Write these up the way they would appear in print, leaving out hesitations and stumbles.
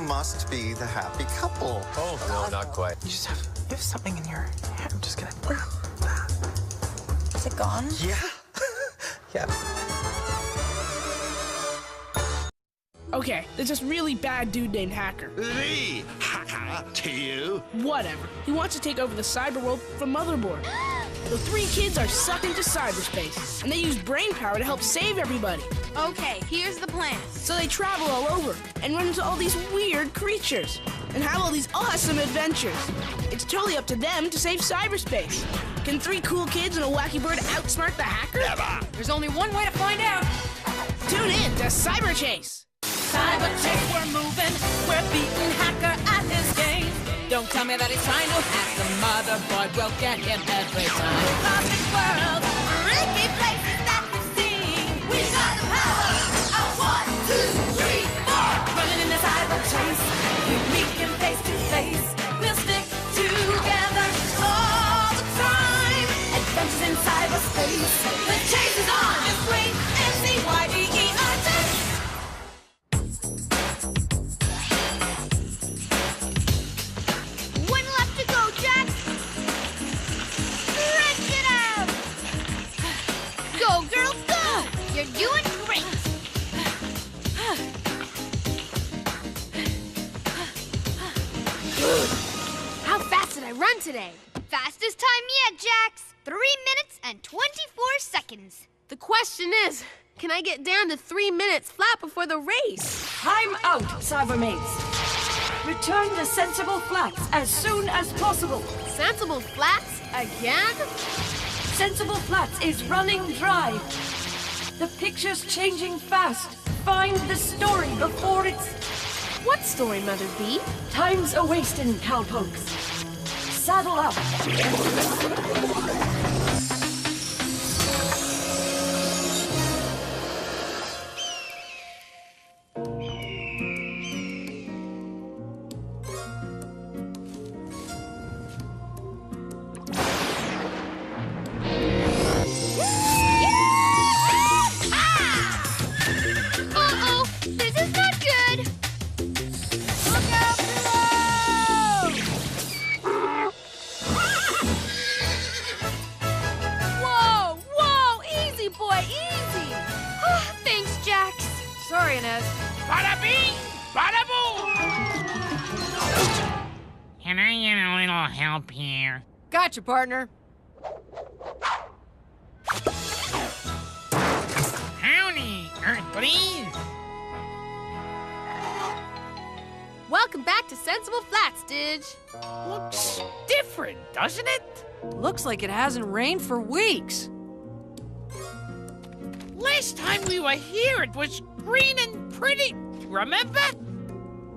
must be the happy couple. Oh, no, not quite. You have something in your hair. I'm just gonna... Is it gone? Yeah. Yeah. Okay, there's this really bad dude named Hacker. The hacker to you? Whatever. He wants to take over the cyber world from Motherboard. The three kids are sucked into cyberspace, and they use brain power to help save everybody. Okay, here's the plan. So they travel all over and run into all these weird creatures and have all these awesome adventures. It's totally up to them to save cyberspace. Can three cool kids and a wacky bird outsmart the hacker? Never! There's only one way to find out. Tune in to Cyberchase. Cyberchase, we're moving, we're beating Hacker at his game. Don't tell me that he's trying to hack the motherboard, we'll get him every time. Cosmic world, freaky places that we've seen. We got the power of 1, 2, 3, 4. Running in the cyberchase, we meet him face to face. We'll stick together all the time. Adventures in cyberspace, the chase is on. Just wait and see YDERT. You're doing great! How fast did I run today? Fastest time yet, Jax. 3 minutes and 24 seconds. The question is, can I get down to 3 minutes flat before the race? Time out, Cybermates. Return to Sensible Flats as soon as possible. Sensible Flats? Again? Sensible Flats is running dry. The picture's changing fast. Find the story before it's... What story, Mother B? Time's a-wasting, cowpokes. Saddle up. Bada bing, bada boom! Can I get a little help here? Gotcha, partner. Howdy, Earthlings! Welcome back to Sensible Flats, Didge. Looks different, doesn't it? Looks like it hasn't rained for weeks. Last time we were here, it was green and pretty, remember?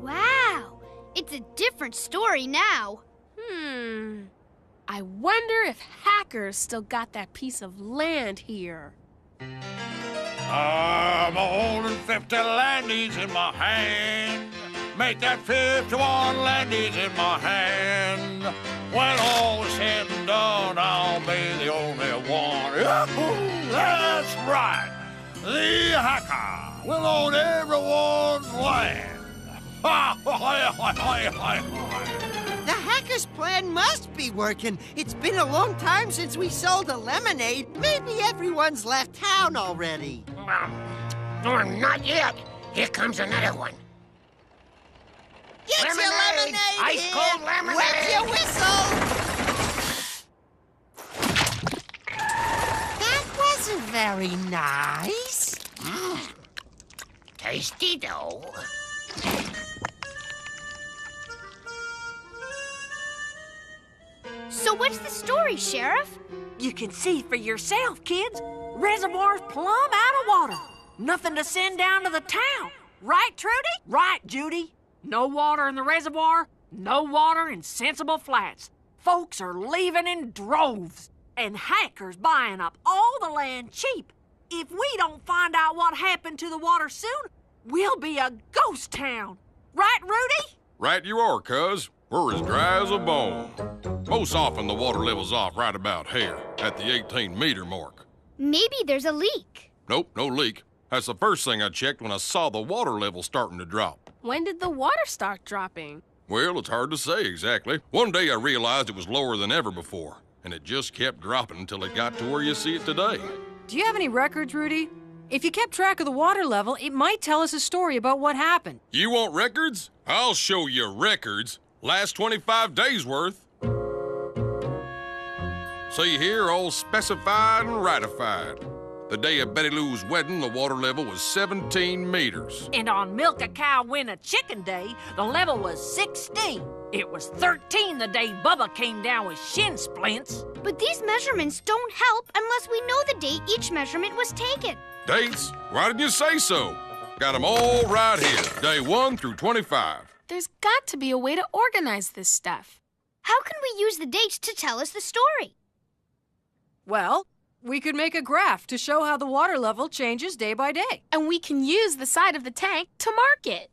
Wow, it's a different story now. I wonder if Hackers still got that piece of land here. I'm holding 50 landies in my hand. Make that 51 landies in my hand. When all is said and done, I'll be the only one. Yahoo! That's right. The hacker will own everyone's land. The hacker's plan must be working. It's been a long time since we sold a lemonade. Maybe everyone's left town already. Or not yet. Here comes another one. Get your lemonade Ice cold lemonade! Wet your whistle! That wasn't very nice. Tasty, though. So what's the story, Sheriff? You can see for yourself, kids. Reservoir's plumb out of water. Nothing to send down to the town. Right, Trudy? Right, Judy. No water in the reservoir, no water in Sensible Flats. Folks are leaving in droves, and Hackers buying up all the land cheap. If we don't find out what happened to the water soon, we'll be a ghost town. Right, Rudy? Right you are, cuz. We're as dry as a bone. Most often the water level's off right about here, at the 18-meter mark. Maybe there's a leak. Nope, no leak. That's the first thing I checked when I saw the water level starting to drop. When did the water start dropping? Well, it's hard to say exactly. One day I realized it was lower than ever before, and it just kept dropping until it got to where you see it today. Do you have any records, Rudy? If you kept track of the water level, it might tell us a story about what happened. You want records? I'll show you records. Last 25 days worth. See here, all specified and ratified. The day of Betty Lou's wedding, the water level was 17 meters. And on Milk a Cow Win a Chicken Day, the level was 16. It was 13 the day Bubba came down with shin splints. But these measurements don't help unless we know the date each measurement was taken. Dates? Why didn't you say so? Got them all right here, day 1 through 25. There's got to be a way to organize this stuff. How can we use the dates to tell us the story? Well, we could make a graph to show how the water level changes day by day. And we can use the side of the tank to mark it.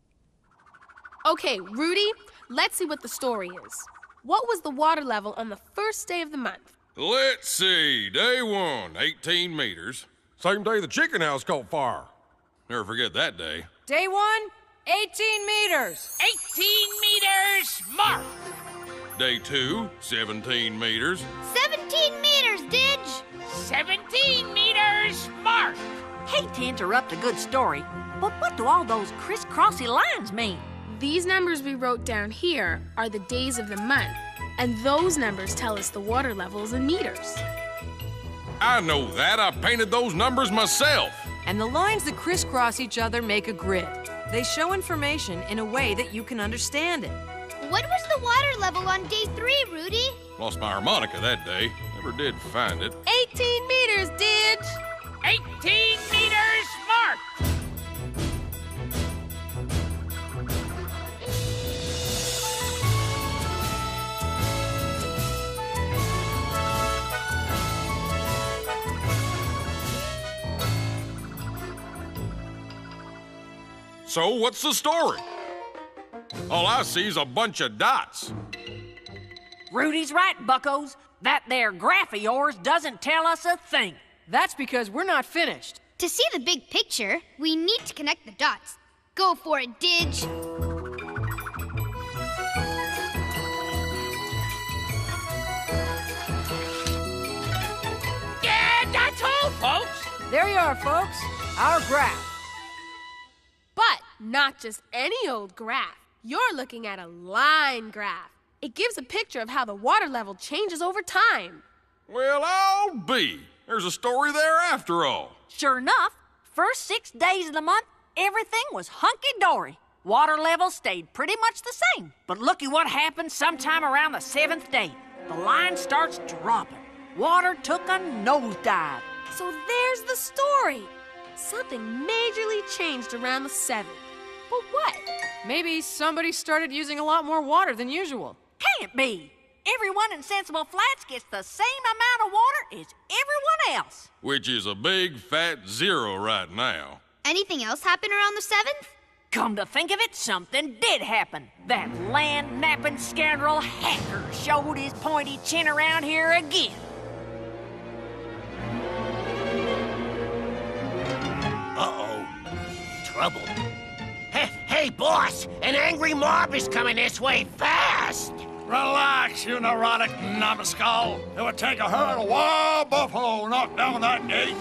Okay, Rudy, let's see what the story is. What was the water level on the first day of the month? Let's see, day 1, 18 meters. Same day the chicken house caught fire. Never forget that day. Day 1, 18 meters. 18 meters, mark. Day 2, 17 meters. 17 meters, Didge! 17 meters, mark. Hate to interrupt a good story, but what do all those crisscrossy lines mean? These numbers we wrote down here are the days of the month, and those numbers tell us the water levels in meters. I know that. I painted those numbers myself. And the lines that crisscross each other make a grid. They show information in a way that you can understand it. What was the water level on day 3, Rudy? Lost my harmonica that day. Never did find it. 18 meters, Didge! 18 meters, mark. So, what's the story? All I see is a bunch of dots. Rudy's right, buckos. That there graph of yours doesn't tell us a thing. That's because we're not finished. To see the big picture, we need to connect the dots. Go for it, Didge. Yeah, that's all, folks. There you are, folks. Our graph. But not just any old graph. You're looking at a line graph. It gives a picture of how the water level changes over time. Well, I'll be. There's a story there after all. Sure enough, first 6 days of the month, everything was hunky-dory. Water level stayed pretty much the same. But looky what happened sometime around the 7th day. The line starts dropping. Water took a nosedive. So there's the story. Something majorly changed around the 7th. But what? Maybe somebody started using a lot more water than usual. Can't be. Everyone in Sensible Flats gets the same amount of water as everyone else. Which is a big fat 0 right now. Anything else happen around the 7th? Come to think of it, something did happen. That land-napping scoundrel Hacker showed his pointy chin around here again. Uh-oh. Trouble. Hey, boss! An angry mob is coming this way fast! Relax, you neurotic numbskull. It would take a herd of wild buffalo to knock down that gate.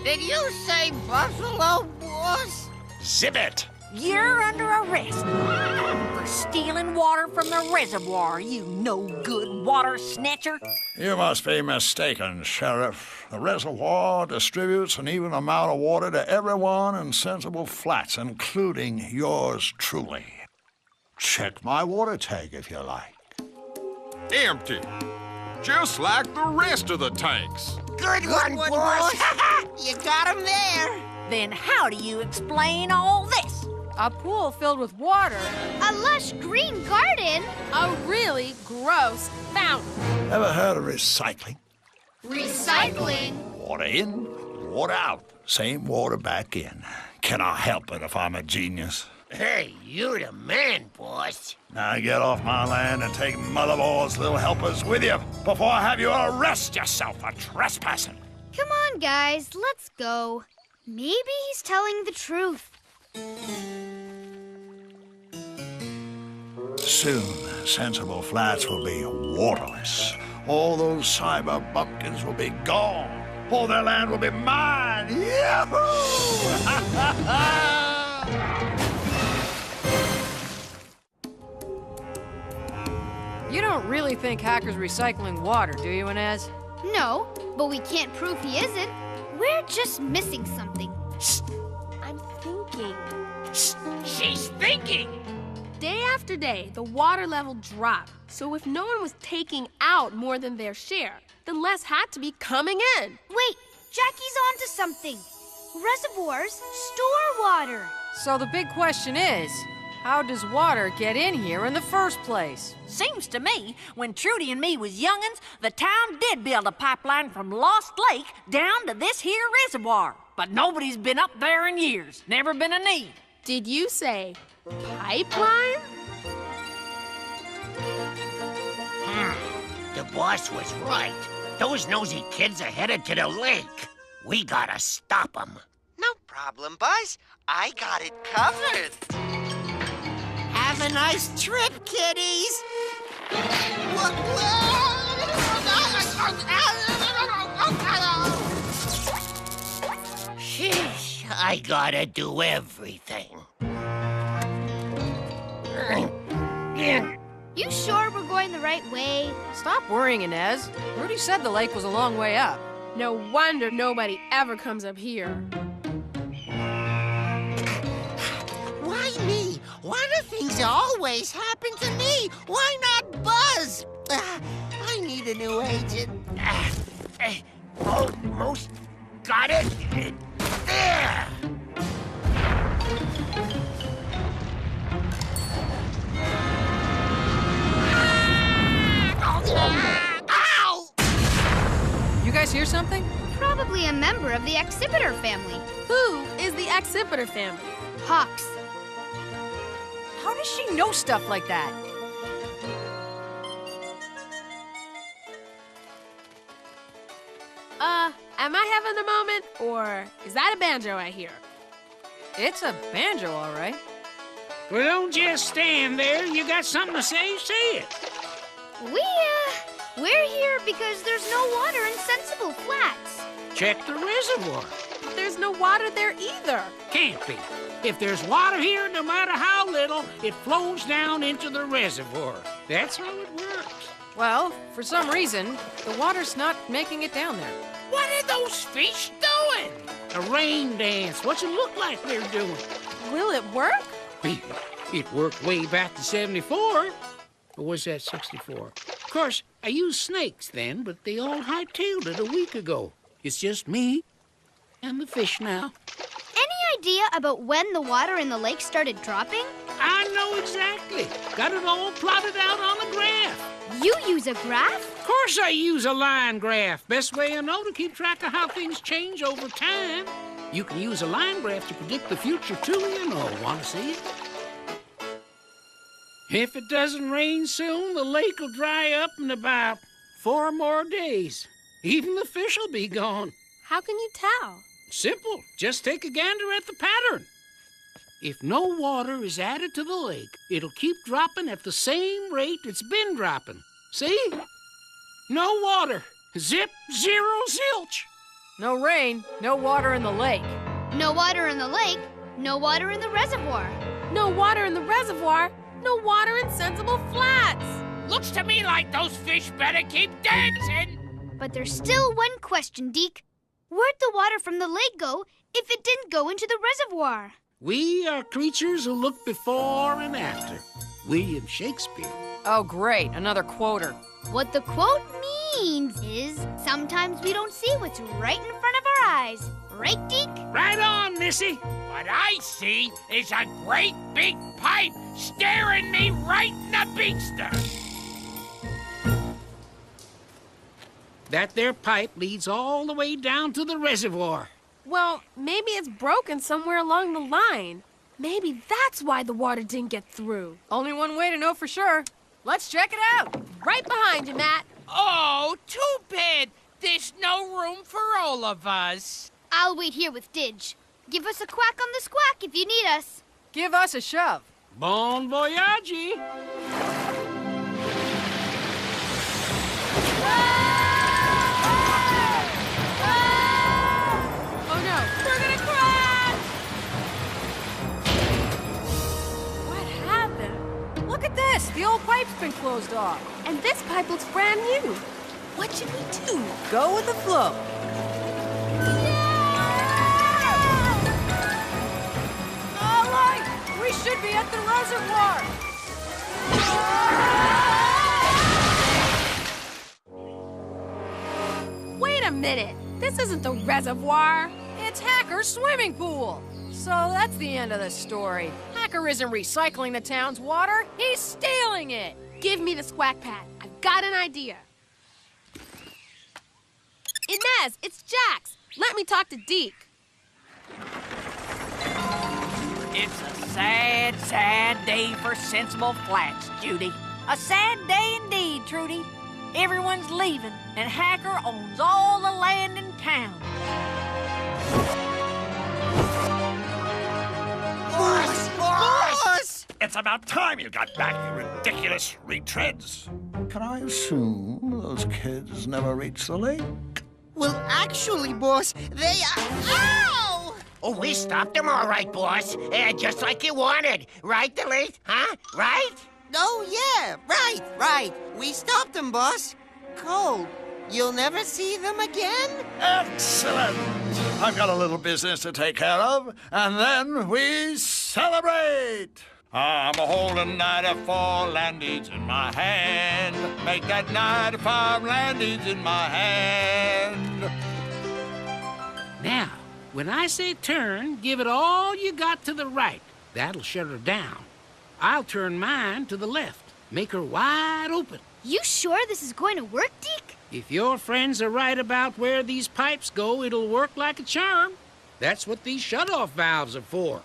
Did you say buffalo, boss? Zip it! You're under arrest for stealing water from the reservoir, you no-good water snatcher. You must be mistaken, Sheriff. The reservoir distributes an even amount of water to everyone in Sensible Flats, including yours truly. Check my water tank if you like. Empty. Just like the rest of the tanks. Good one, boss! You got him there! Then how do you explain all this? A pool filled with water. A lush green garden. A really gross fountain. Ever heard of recycling? Recycling. Water in, water out. Same water back in. Can I help it if I'm a genius? Hey, you're the man, boss. Now get off my land and take Motherboard's little helpers with you before I have you arrest yourself for trespassing. Come on, guys, let's go. Maybe he's telling the truth. Soon, sensible flats will be waterless. All those cyber bumpkins will be gone. All their land will be mine. Yahoo! You don't really think Hacker's recycling water, do you, Inez? No, but we can't prove he isn't. We're just missing something. I'm thinking. She's thinking! Day after day, the water level dropped. So if no one was taking out more than their share, then less had to be coming in. Wait, Jackie's onto something. Reservoirs store water. So the big question is, how does water get in here in the first place? Seems to me, when Trudy and me was young'uns, the town did build a pipeline from Lost Lake down to this here reservoir. But nobody's been up there in years. Never been a need. Did you say pipeline? The boss was right. Those nosy kids are headed to the lake. We gotta stop them. No problem, Buzz. I got it covered. Have a nice trip, kiddies. Sheesh, I gotta do everything. You sure we're going the right way? Stop worrying, Inez. Rudy said the lake was a long way up. No wonder nobody ever comes up here. Why me? Why do things always happen to me? Why not Buzz? I need a new agent. Almost got it. There! Ow! You guys hear something? Probably a member of the Accipiter family. Who is the Accipiter family? Hawks. How does she know stuff like that? Am I having a moment? Or is that a banjo I hear? It's a banjo, all right. Well, don't just stand there. You got something to say? Say it. We're here because there's no water in Sensible Flats. Check the reservoir. There's no water there either. Can't be. If there's water here, no matter how little, it flows down into the reservoir. That's how it works. Well, for some reason, the water's not making it down there. What are those fish doing? A rain dance. What's it look like they're doing? Will it work? It worked way back to 74. Or was that 64? Of course, I used snakes then, but they all hightailed it a week ago. It's just me and the fish now. Any idea about when the water in the lake started dropping? I know exactly. Got it all plotted out on a graph. You use a graph? Of course I use a line graph. Best way I know to keep track of how things change over time. You can use a line graph to predict the future too, you know. Want to see it? If it doesn't rain soon, the lake will dry up in about 4 more days. Even the fish will be gone. How can you tell? Simple. Just take a gander at the pattern. If no water is added to the lake, it'll keep dropping at the same rate it's been dropping. See? No water. Zip, zero, zilch. No rain, no water in the lake. No water in the lake, no water in the reservoir. No water in the reservoir, no water in Sensible Flats. Looks to me like those fish better keep dancing. But there's still one question, Deke. Where'd the water from the lake go if it didn't go into the reservoir? We are creatures who look before and after. William Shakespeare. Oh, great, another quoter. What the quote means is sometimes we don't see what's right in front of our eyes. Right, Deke? Right on, Missy. What I see is a great big pipe staring me right in the beakster. That there pipe leads all the way down to the reservoir. Well, maybe it's broken somewhere along the line. Maybe that's why the water didn't get through. Only one way to know for sure. Let's check it out. Right behind you, Matt. Oh, too bad. There's no room for all of us. I'll wait here with Didge. Give us a quack on the squawk if you need us. Give us a shove. Bon voyage. Oh no, we're gonna crash! What happened? Look at this. The old pipe's been closed off. And this pipe looks brand new. What should we do? Go with the flow. All right, we should be at the reservoir. Wait a minute. This isn't the reservoir. It's Hacker's swimming pool. So that's the end of the story. Hacker isn't recycling the town's water. He's stealing it. Give me the squawk pad. I've got an idea. Inez, it's Jax. Let me talk to Deke. It's a sad, sad day for Sensible Flats, Judy. A sad day indeed, Trudy. Everyone's leaving, and Hacker owns all the land in town. Boss! It's about time you got back, you ridiculous retreads. Can I assume those kids never reach the lake? Well, actually, boss, they are... Ow! Oh, we stopped them all right, boss. Just like you wanted. Right, Delete? Huh? Right? Oh, yeah, right. We stopped them, boss. Cole, you'll never see them again? Excellent! I've got a little business to take care of, and then we celebrate! I'm holding 94 landings in my hand. Make that 95 landings in my hand. Now, when I say turn, give it all you got to the right. That'll shut her down. I'll turn mine to the left. Make her wide open. You sure this is going to work, Deke? If your friends are right about where these pipes go, it'll work like a charm. That's what these shut-off valves are for.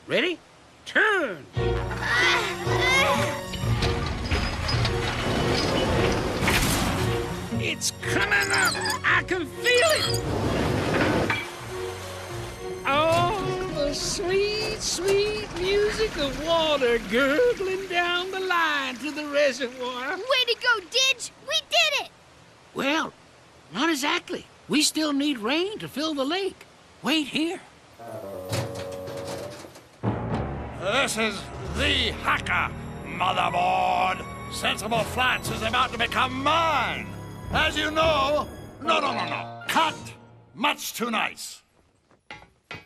Ready? Turn! It's coming up! I can feel it! Oh, the sweet, sweet music of water gurgling down the line to the reservoir. Way to go, Didge! We did it! Well, not exactly. We still need rain to fill the lake. Wait here. This is the Hacker, motherboard. Sensible Flats is about to become mine. As you know... No. Cut. Much too nice.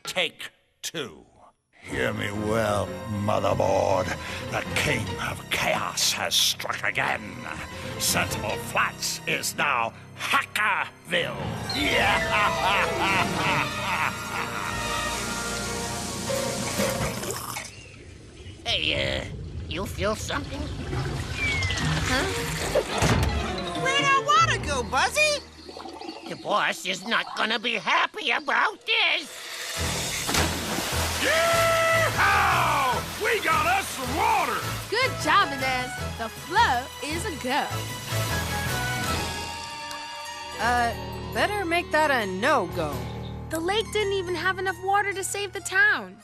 Take two. Hear me well, motherboard. The king of chaos has struck again. Sensible Flats is now Hackerville. Hey, you feel something? Where'd our water go, Buzzy? The boss is not gonna be happy about this. Yeehaw! We got us some water! Good job, Inez. The flow is a go. Better make that a no-go. The lake didn't even have enough water to save the town.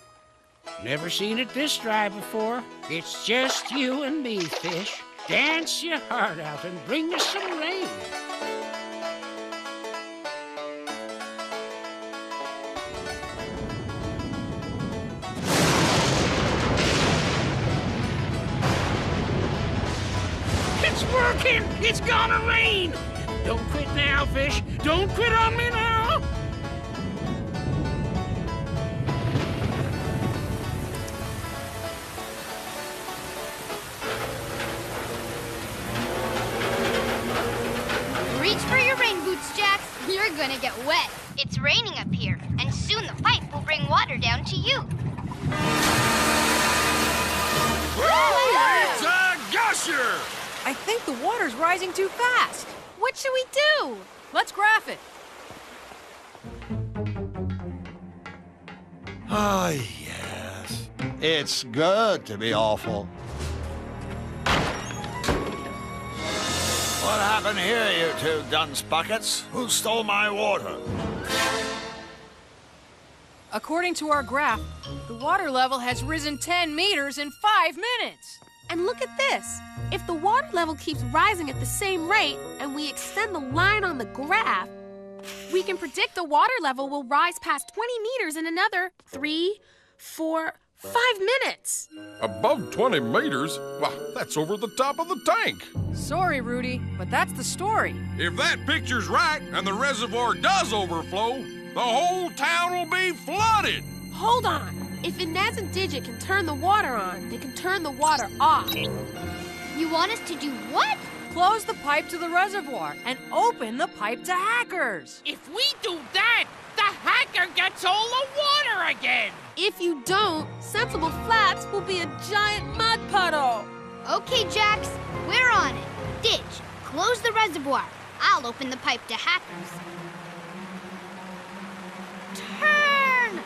Never seen it this dry before. It's just you and me, fish. Dance your heart out and bring us some rain. It's working! It's gonna rain! Don't quit now, fish. Don't quit on me now! Reach for your rain boots, Jax. You're gonna get wet. It's raining up here, and soon the pipe will bring water down to you. It's a gusher! I think the water's rising too fast. What should we do? Let's graph it. Ah, yes. It's good to be awful. What happened here, you two dunce buckets? Who stole my water? According to our graph, the water level has risen 10 meters in 5 minutes. And look at this. If the water level keeps rising at the same rate and we extend the line on the graph, we can predict the water level will rise past 20 meters in another 3, 4, 5 minutes. Above 20 meters? Well, that's over the top of the tank. Sorry, Rudy, but that's the story. If that picture's right and the reservoir does overflow, the whole town will be flooded. Hold on. If Inez and Digit can turn the water on, they can turn the water off. You want us to do what? Close the pipe to the reservoir and open the pipe to Hackers. If we do that, the hacker gets all the water again. If you don't, Sensible Flats will be a giant mud puddle. Okay, Jax, we're on it. Ditch, close the reservoir. I'll open the pipe to Hackers. Turn!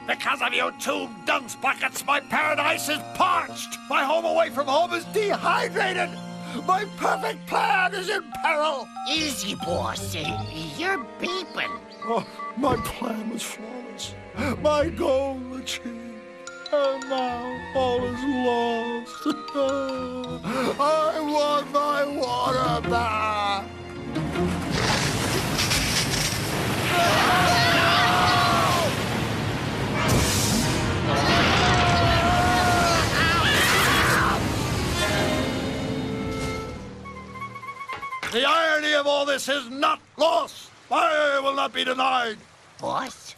Because of you two dunce buckets, my paradise is parched. My home away from home is dehydrated. My perfect plan is in peril. Easy, boss. You're beeping. Oh, my plan was flawless. My goal achieved. And now all is lost. I want my water back. The irony of all this is not lost. I will not be denied. Boss?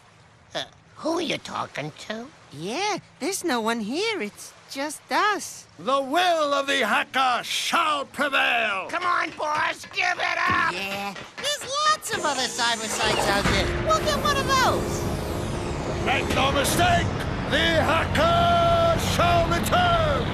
Who are you talking to? Yeah, there's no one here. It's just us. The will of the hacker shall prevail. Come on, boss, give it up! Yeah, there's lots of other cyber sites out there. We'll get one of those. Make no mistake, the hacker shall return.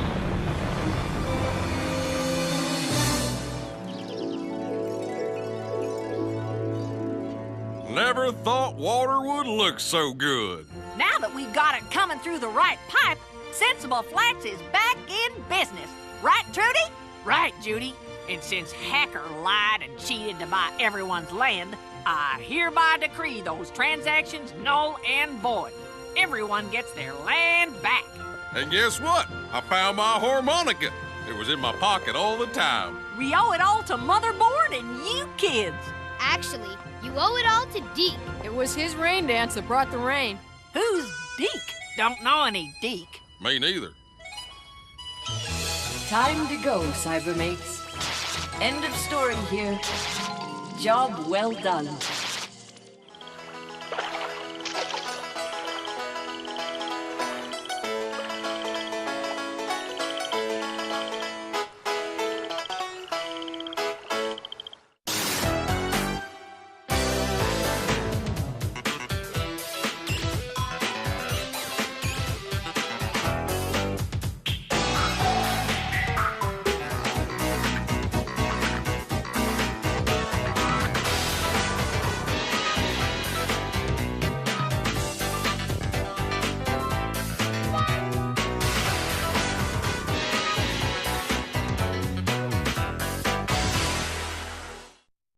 Never thought water would look so good. Now that we've got it coming through the right pipe, Sensible Flats is back in business. Right, Trudy? Right, Judy. And since Hacker lied and cheated to buy everyone's land, I hereby decree those transactions null and void. Everyone gets their land back. And guess what? I found my harmonica. It was in my pocket all the time. We owe it all to Motherboard and you kids. Actually, you owe it all to Deke. It was his rain dance that brought the rain. Who's Deke? Don't know any Deke. Me neither. Time to go, Cybermates. End of story here. Job well done.